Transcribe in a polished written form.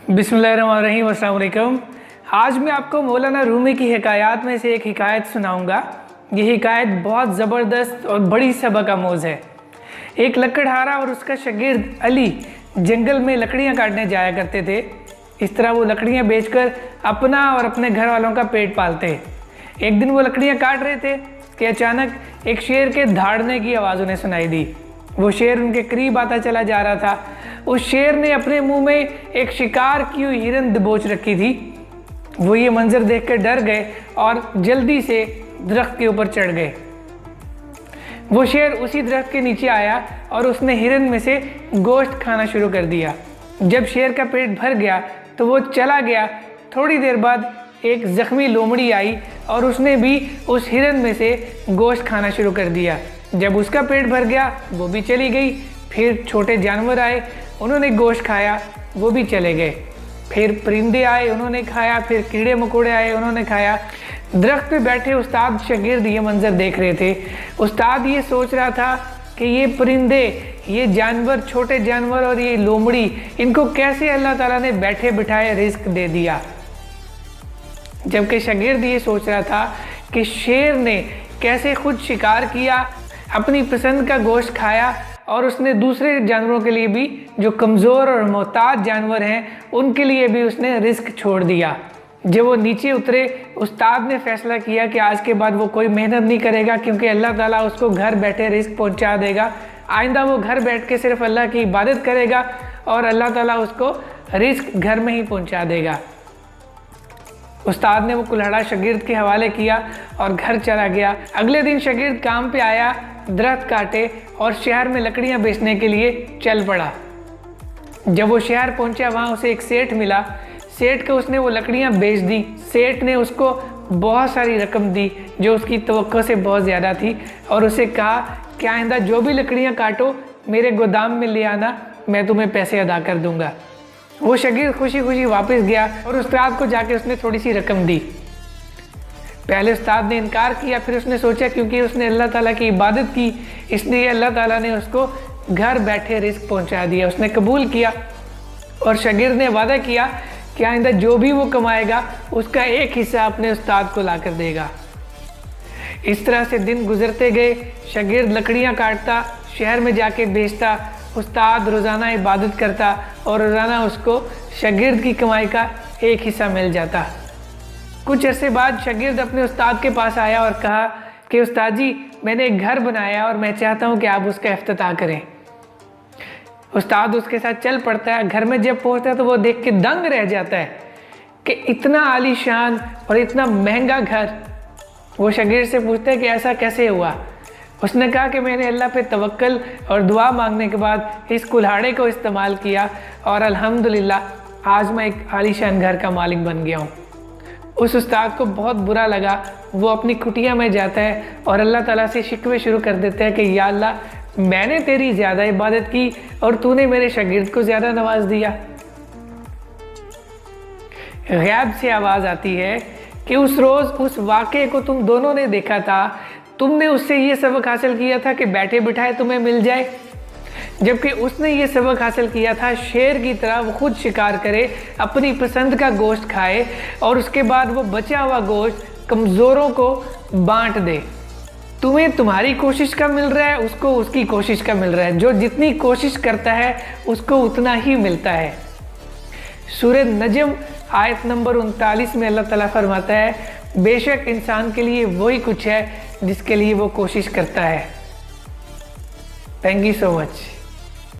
बिस्मिल्लाहिर्रहमानिर्रहीम, अस्सलाम वालेकुम। आज मैं आपको मौलाना रूमी की हिकायत में से एक हिकायत सुनाऊंगा। ये हिकायत बहुत ज़बरदस्त और बड़ी सबक आमोज़ है। एक लकड़हारा और उसका शागिर्द अली जंगल में लकड़ियाँ काटने जाया करते थे। इस तरह वो लकड़ियाँ बेचकर अपना और अपने घर वालों का पेट पालते। एक दिन वो लकड़ियाँ काट रहे थे कि अचानक एक शेर के दहाड़ने की आवाज़ उन्हें सुनाई दी। वो शेर उनके करीब आता चला जा रहा था। उस शेर ने अपने मुंह में एक शिकार की हुई हिरन दबोच रखी थी। वो ये मंजर देखकर डर गए और जल्दी से दरख्त के ऊपर चढ़ गए। वो शेर उसी दरख्त के नीचे आया और उसने हिरन में से गोश्त खाना शुरू कर दिया। जब शेर का पेट भर गया तो वो चला गया। थोड़ी देर बाद एक ज़ख्मी लोमड़ी आई और उसने भी उस हिरन में से गोश्त खाना शुरू कर दिया। जब उसका पेट भर गया वो भी चली गई। फिर छोटे जानवर आए, उन्होंने गोश्त खाया, वो भी चले गए। फिर परिंदे आए, उन्होंने खाया। फिर कीड़े मकोड़े आए, उन्होंने खाया। दरख्त पे बैठे उस्ताद शागिर्द ये मंजर देख रहे थे। उस्ताद ये सोच रहा था कि ये परिंदे, ये जानवर, छोटे जानवर और ये लोमड़ी, इनको कैसे अल्लाह ताला ने बैठे बिठाए रिस्क दे दिया। जबकि शागिर्द ये सोच रहा था कि शेर ने कैसे खुद शिकार किया, अपनी पसंद का गोश्त खाया और उसने दूसरे जानवरों के लिए भी, जो कमज़ोर और मोहताज जानवर हैं, उनके लिए भी उसने रिस्क छोड़ दिया। जब वो नीचे उतरे, उस्ताद ने फैसला किया कि आज के बाद वो कोई मेहनत नहीं करेगा, क्योंकि अल्लाह ताला उसको घर बैठे रिस्क पहुंचा देगा। आइंदा वो घर बैठ के सिर्फ अल्लाह की इबादत करेगा और अल्लाह ताला उसको रिस्क घर में ही पहुंचा देगा। उस्ताद ने वो कुल्हाड़ा शागिर्द के हवाले किया और घर चला गया। अगले दिन शागिर्द काम पे आया, दरख्त काटे और शहर में लकड़ियाँ बेचने के लिए चल पड़ा। जब वो शहर पहुंचा, वहाँ उसे एक सेठ मिला। सेठ को उसने वो लकड़ियाँ बेच दी। सेठ ने उसको बहुत सारी रकम दी जो उसकी तवक्को से बहुत ज़्यादा थी और उसे कहा कि आइंदा जो भी लकड़ियाँ काटो मेरे गोदाम में ले आना, मैं तुम्हें पैसे अदा कर दूँगा। वो शागिर्द खुशी खुशी वापस गया और उस्ताद को जाके उसने थोड़ी सी रकम दी। पहले उस्ताद ने इनकार किया, फिर उसने सोचा क्योंकि उसने अल्लाह ताला की इबादत की, इसलिए अल्लाह ताला ने उसको घर बैठे रिस्क पहुंचा दिया। उसने कबूल किया और शागिर्द ने वादा किया कि आइंदा जो भी वो कमाएगा उसका एक हिस्सा अपने उस्ताद को ला कर देगा। इस तरह से दिन गुजरते गए। शागिर्द लकड़ियाँ काटता, शहर में जाके बेचता। उस्ताद रोज़ाना इबादत करता और रोज़ाना उसको शागिर्द की कमाई का एक हिस्सा मिल जाता। कुछ अरसे बाद शागिर्द अपने उस्ताद के पास आया और कहा कि उस्ताद जी, मैंने एक घर बनाया और मैं चाहता हूँ कि आप उसका इफ्तिताह करें। उस्ताद उसके साथ चल पड़ता है। घर में जब पहुँचता है तो वो देख के दंग रह जाता है कि इतना आलीशान और इतना महंगा घर। वो शागिर्द से पूछता है कि ऐसा कैसे हुआ। उसने कहा कि मैंने अल्लाह पे तवक्कल और दुआ मांगने के बाद इस कुल्हाड़े को इस्तेमाल किया और अल्हम्दुलिल्लाह आज मैं एक आलीशान घर का मालिक बन गया हूँ। उस उस्ताद को बहुत बुरा लगा। वो अपनी कुटिया में जाता है और अल्लाह ताला से शिकवे शुरू कर देता है कि या अल्लाह, मैंने तेरी ज़्यादा इबादत की और तूने मेरे शागिर्द को ज़्यादा नवाज दिया। गैब से आवाज़ आती है कि उस रोज़ उस वाक़े को तुम दोनों ने देखा था। तुमने उससे ये सबक हासिल किया था कि बैठे बिठाए तुम्हें मिल जाए, जबकि उसने ये सबक हासिल किया था शेर की तरह वो खुद शिकार करे, अपनी पसंद का गोश्त खाए और उसके बाद वो बचा हुआ गोश्त कमज़ोरों को बांट दे। तुम्हें तुम्हारी कोशिश का मिल रहा है, उसको उसकी कोशिश का मिल रहा है। जो जितनी कोशिश करता है उसको उतना ही मिलता है। सूरह नजम आयत नंबर 39 में अल्लाह ताला फरमाता है, बेशक इंसान के लिए वही कुछ है जिसके लिए वो कोशिश करता है। Thank you so much.